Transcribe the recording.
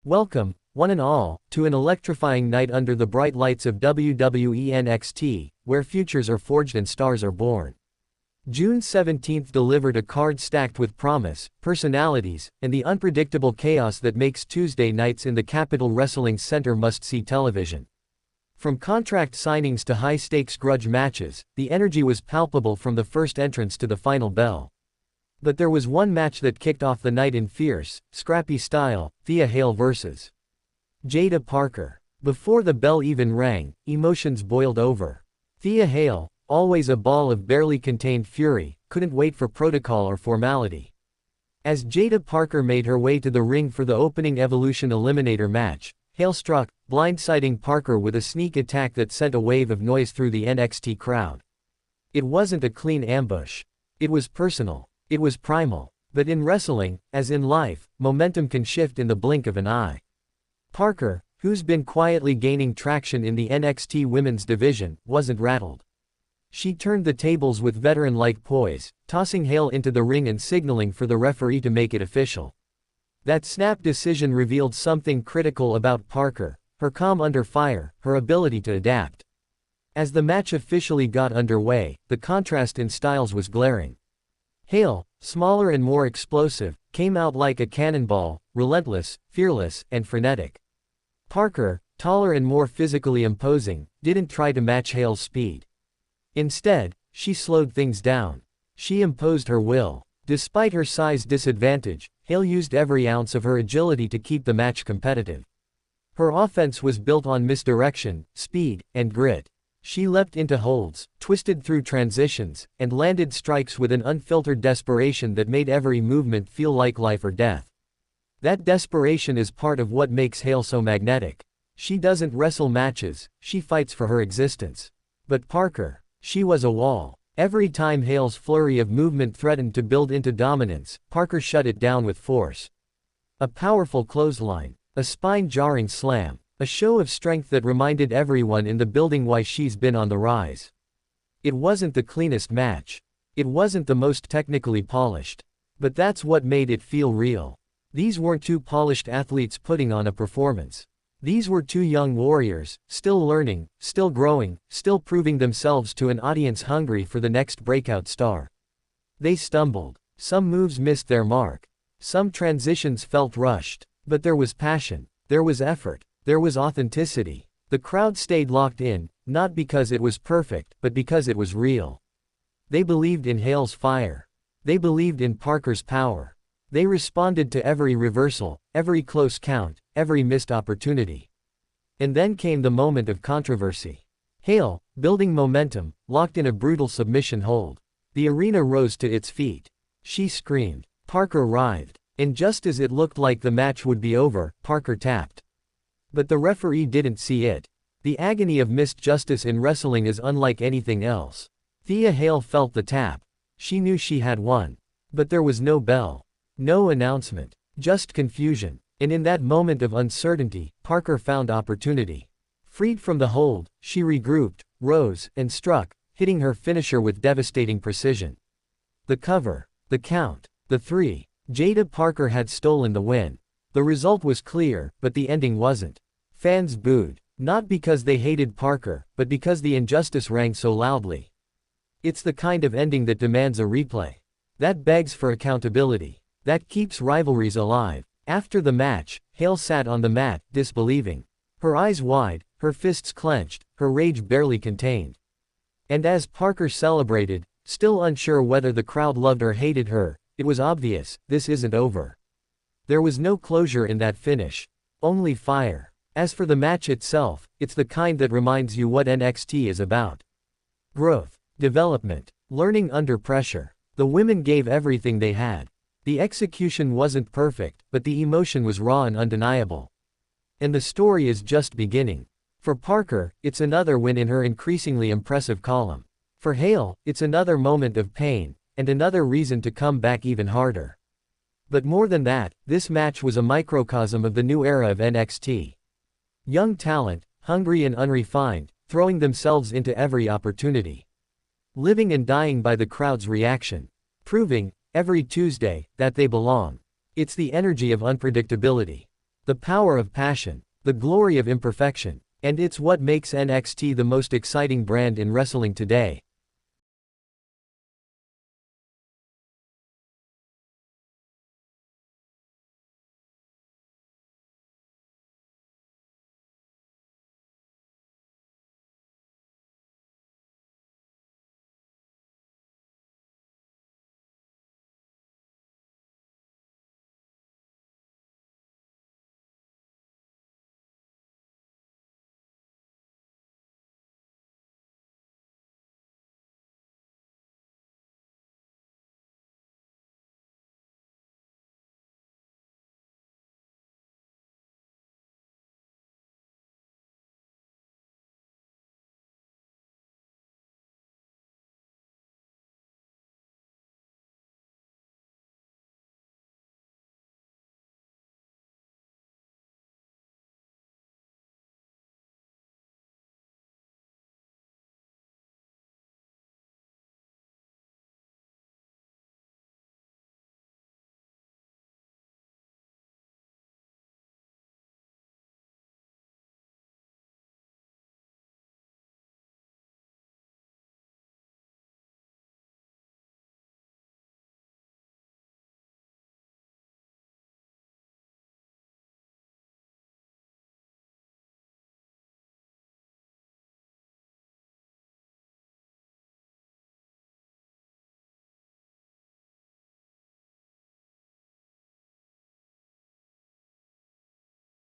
Welcome, one and all, to an electrifying night under the bright lights of WWE NXT, where futures are forged and stars are born. June 17th delivered a card stacked with promise, personalities, and the unpredictable chaos that makes Tuesday nights in the Capitol Wrestling Center must-see television. From contract signings to high-stakes grudge matches, the energy was palpable from the first entrance to the final bell. But there was one match that kicked off the night in fierce, scrappy style: Thea Hail vs. Jaida Parker. Before the bell even rang, emotions boiled over. Thea Hail, always a ball of barely contained fury, couldn't wait for protocol or formality. As Jaida Parker made her way to the ring for the opening Evolution Eliminator match, Hail struck, blindsiding Parker with a sneak attack that sent a wave of noise through the NXT crowd. It wasn't a clean ambush. It was personal. It was primal. But in wrestling, as in life, momentum can shift in the blink of an eye. Parker, who's been quietly gaining traction in the NXT women's division, wasn't rattled. She turned the tables with veteran-like poise, tossing Hail into the ring and signaling for the referee to make it official. That snap decision revealed something critical about Parker: her calm under fire, her ability to adapt. As the match officially got underway, the contrast in styles was glaring. Hail, smaller and more explosive, came out like a cannonball, relentless, fearless, and frenetic. Parker, taller and more physically imposing, didn't try to match Hail's speed. Instead, she slowed things down. She imposed her will. Despite her size disadvantage, Hail used every ounce of her agility to keep the match competitive. Her offense was built on misdirection, speed, and grit. She leapt into holds, twisted through transitions, and landed strikes with an unfiltered desperation that made every movement feel like life or death. That desperation is part of what makes Hail so magnetic. She doesn't wrestle matches, she fights for her existence. But Parker, she was a wall. Every time Hail's flurry of movement threatened to build into dominance, Parker shut it down with force. A powerful clothesline, a spine-jarring slam, a show of strength that reminded everyone in the building why she's been on the rise. It wasn't the cleanest match. It wasn't the most technically polished. But that's what made it feel real. These weren't two polished athletes putting on a performance. These were two young warriors, still learning, still growing, still proving themselves to an audience hungry for the next breakout star. They stumbled. Some moves missed their mark. Some transitions felt rushed. But there was passion. There was effort. There was authenticity. The crowd stayed locked in, not because it was perfect, but because it was real. They believed in Hail's fire. They believed in Parker's power. They responded to every reversal, every close count, every missed opportunity. And then came the moment of controversy. Hail, building momentum, locked in a brutal submission hold. The arena rose to its feet. She screamed. Parker writhed. And just as it looked like the match would be over, Parker tapped. But the referee didn't see it. The agony of missed justice in wrestling is unlike anything else. Thea Hail felt the tap. She knew she had won. But there was no bell. No announcement. Just confusion. And in that moment of uncertainty, Parker found opportunity. Freed from the hold, she regrouped, rose, and struck, hitting her finisher with devastating precision. The cover. The count. The three. Jaida Parker had stolen the win. The result was clear, but the ending wasn't. Fans booed. Not because they hated Parker, but because the injustice rang so loudly. It's the kind of ending that demands a replay. That begs for accountability. That keeps rivalries alive. After the match, Hail sat on the mat, disbelieving. Her eyes wide, her fists clenched, her rage barely contained. And as Parker celebrated, still unsure whether the crowd loved or hated her, it was obvious: this isn't over. There was no closure in that finish. Only fire. As for the match itself, it's the kind that reminds you what NXT is about. Growth. Development. Learning under pressure. The women gave everything they had. The execution wasn't perfect, but the emotion was raw and undeniable. And the story is just beginning. For Parker, it's another win in her increasingly impressive column. For Hail, it's another moment of pain, and another reason to come back even harder. But more than that, this match was a microcosm of the new era of NXT. Young talent, hungry and unrefined, throwing themselves into every opportunity. Living and dying by the crowd's reaction. Proving, every Tuesday, that they belong. It's the energy of unpredictability. The power of passion. The glory of imperfection. And it's what makes NXT the most exciting brand in wrestling today.